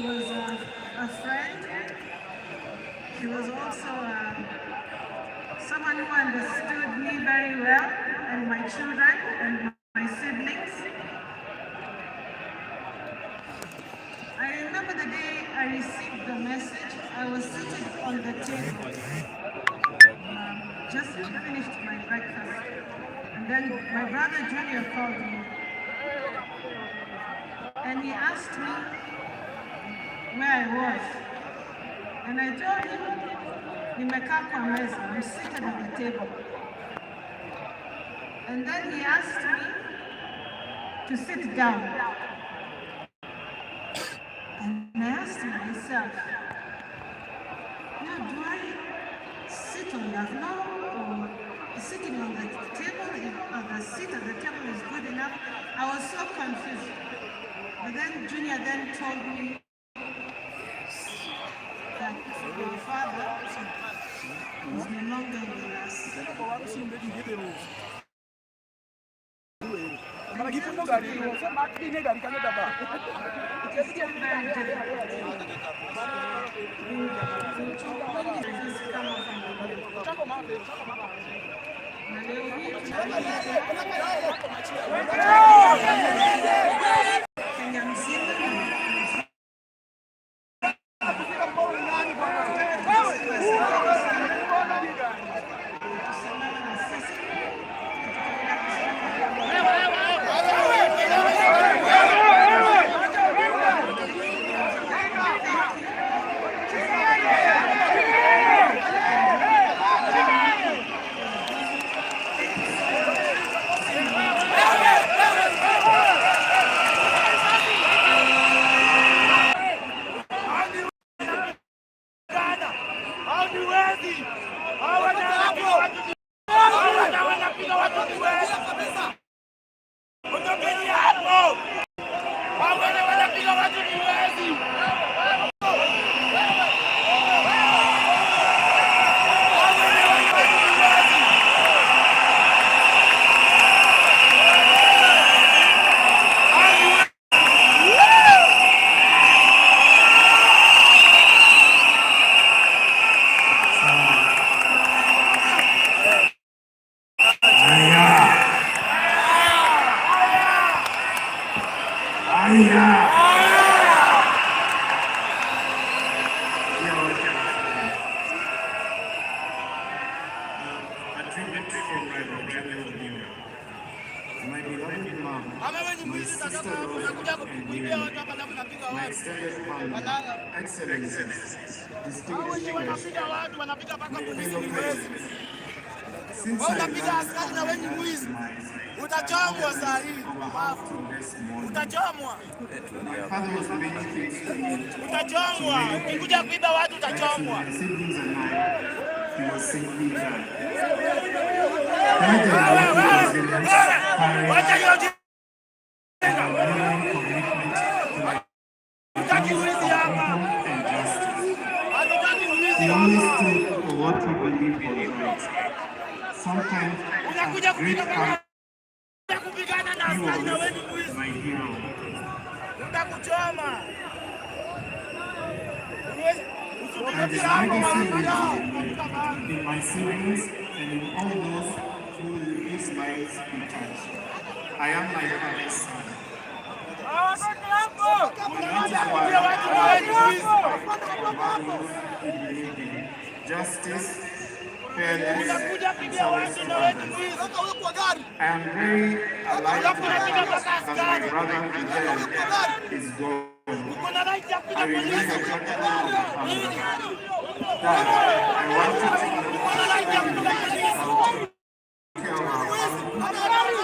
was a friend. He was also someone who understood me very well and my children and my siblings. I remember the day I received the message. I was sitting on the table, just finished my breakfast, and then my brother Junior called me, and he asked me where I was, and I told him, nimekaa kwa meza, I'm seated at the table. And then he asked me to sit down. And I asked myself, now do I sit on the floor or sitting on the table, or the seat at the table is good enough? I was so confused. But then Junior then told me that your father was no longer with us. My beloved mom, my sister Rose, and my extended family, excellencies, distinguished guests, my fellow presidents. Since I learned of my demise, utachomwa saa hii. Utachomwa. My father was many things to me. Utachomwa. Ukikuja kuiba watu utachomwa. My siblings and I, he was simply done. He always stood for what he believed was right. Sometimes at great power, he was my hero. And his legacy lives in my siblings and in all those whose lives he touched. I am my father's son. Justice, fairness, and service to others. I am very alive to the fact that my brother Fidel is gone. I remain a protector of the family. Dad, I want you to know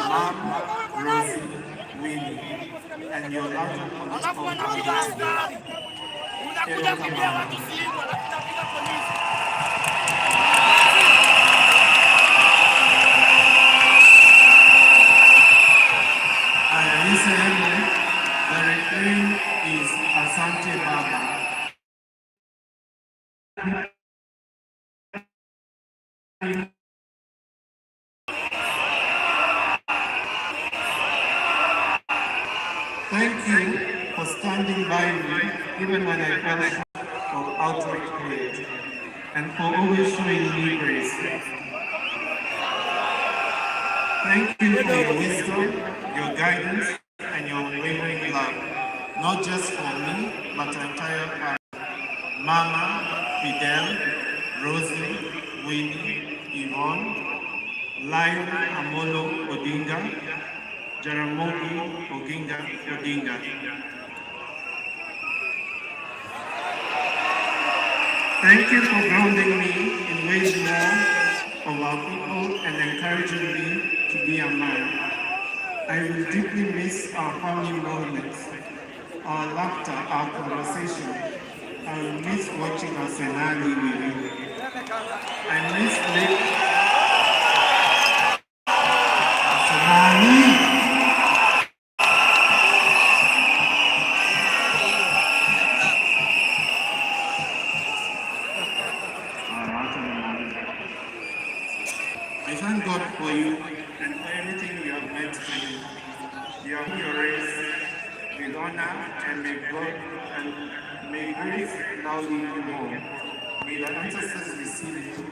Mom, Rosie, Winnie, and your larger the refrain is Asante Baba. Thank you for standing by me even when I fell short of outright hate, and for always showing me grace. Thank you for your wisdom, your guidance, and your unwavering love, not just for me, but our entire family. Mama, Fidel, Rosie, Winnie, Yvonne, Laila Amolo Odinga, Jaramogi Odinga. Thank you for grounding me in ways more of our people and encouraging me to be a man. I will deeply miss our family moments, our laughter, our conversation. I will miss watching our Senali with you. I miss Senali. I thank God for you and for everything you have meant to me. You have your race with honor, and may God and may grace now lead you home. May the ancestors receive you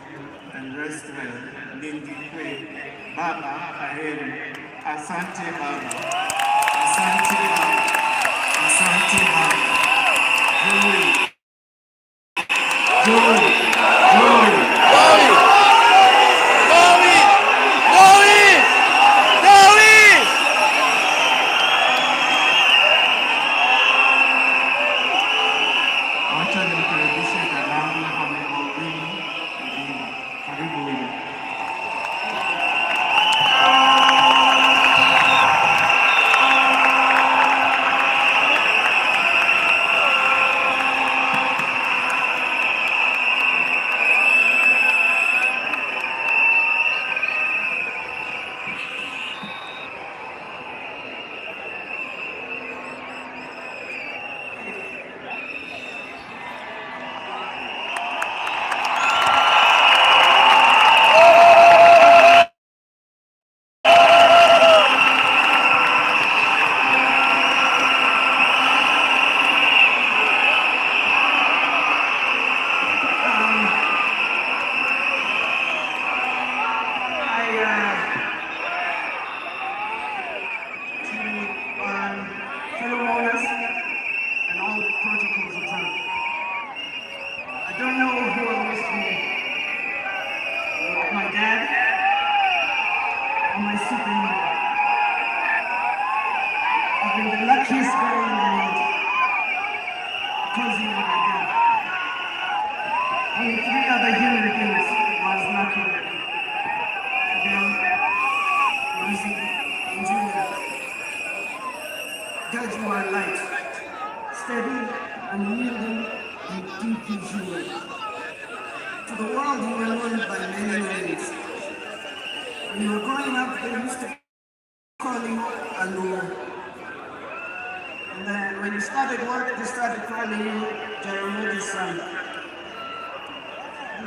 and rest well. Lindy Kwe, Baba Aheri, Asante Baba, Asante Baba, Asante Baba, Joy.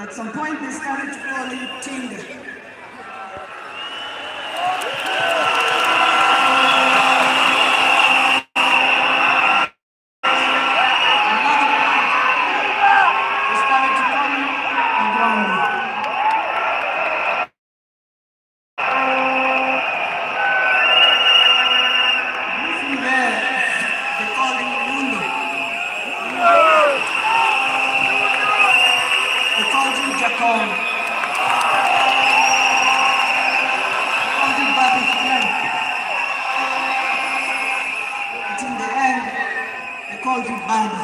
At some point, they started to call it Tinder. Ibada.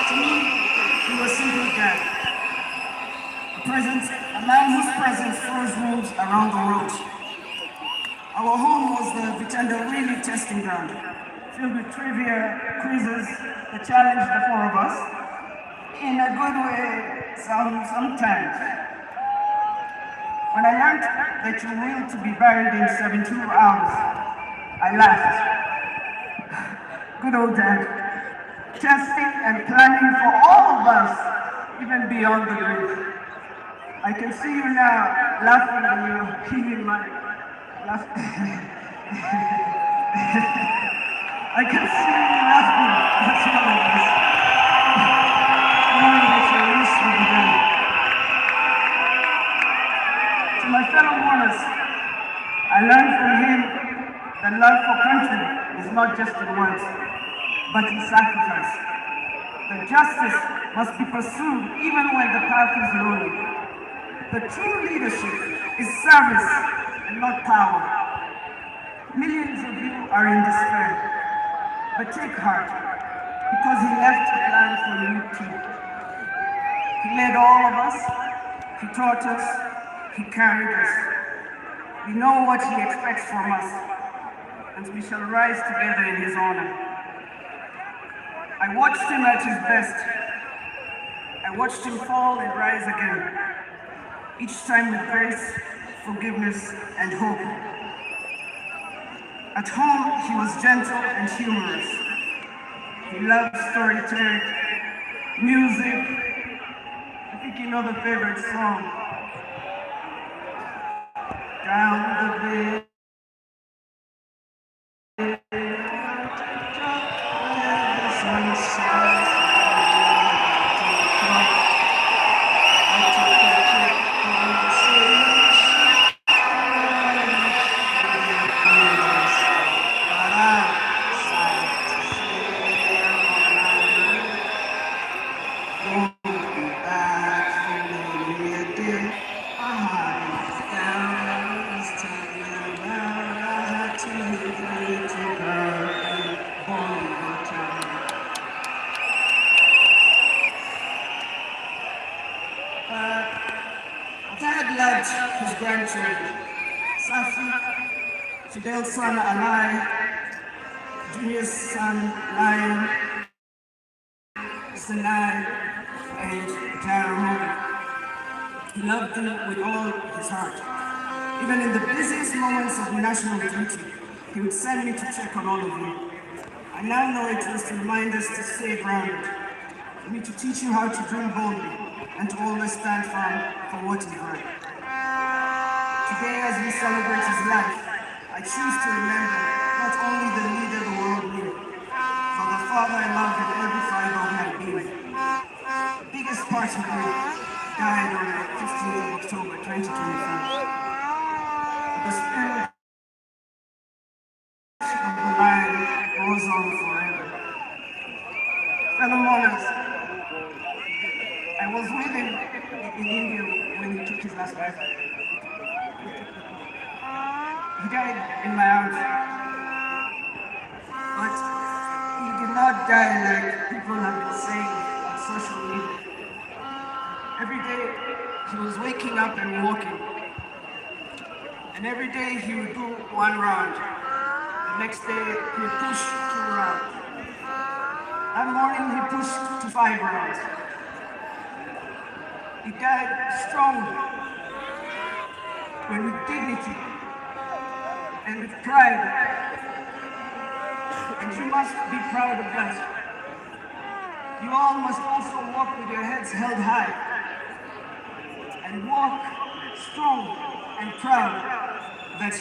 To me, he was simply God. A man whose presence throws wolves around the world. Our home was the pretender really testing ground, filled with trivia, quizzes that challenged the four of us, in a good way sometimes. When I learned that you willed to be buried in 72 hours, I laughed. Good old dad, testing and planning for all of us, even beyond the grave. I can see you now laughing when you're healing my laugh. I can see you laughing. That's what it is. Knowing that your race will be done. To my fellow mourners, I learned from him that love for country is not just in words, but in sacrifice. That justice must be pursued even when the path is lonely. The true leadership is service and not power. Millions of you are in despair, but take heart, because he left a plan for you too. He led all of us, he taught us, he carried us. We know what he expects from us, and we shall rise together in his honor. I watched him at his best. I watched him fall and rise again, each time with grace, forgiveness, and hope. At home, he was gentle and humorous. He loved storytelling, music. I think you know the favorite song. Down the bay. His grandchildren, Safi, Fidel's son Alai, Junior's son Lion, Sinai, and Jeremiah. He loved them with all his heart. Even in the busiest moments of national duty, he would send me to check on all of you. I now know it was to remind us to stay grounded, for me to teach you how to dream boldly and to always stand firm for what is right. Today, as we celebrate his life, I choose to remember not only the leader the world knew, but the father I loved in every fiber of my being. The biggest part of me died on the 15th of October, 2025. The spirit of the lion goes on forever. Fellow mourners, I was with him in India when he took his last breath. He died in my arms, but he did not die like people have been saying on social media. Every day he was waking up and walking, and every day he would do one round. The next day he would push 2 rounds. That morning he pushed to 5 rounds. He died strong, but with dignity and with pride. And you must be proud of that. You all must also walk with your heads held high and walk strong and proud that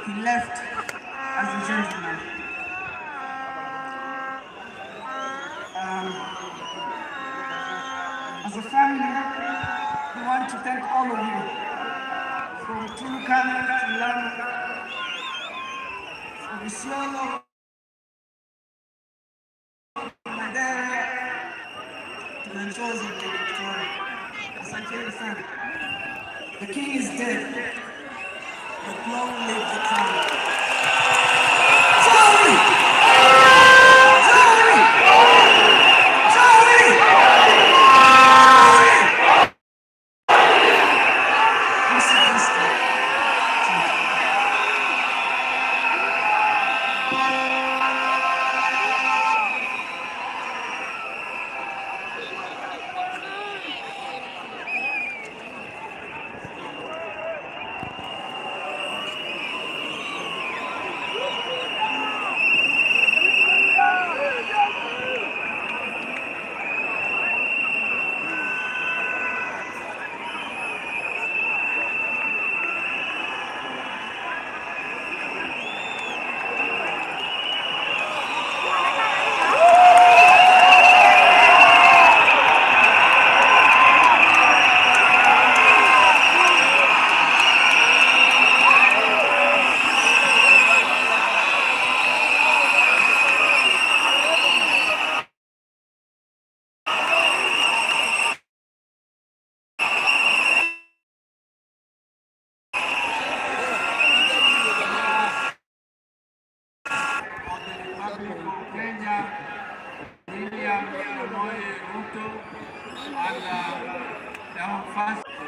he left as a gentleman. As a family, we want to thank all of you, from Turkana to Lama, from Isiolo, Mandela, to the chosen to Victoria. Asante sana. The king is dead, but long live the crown. and our first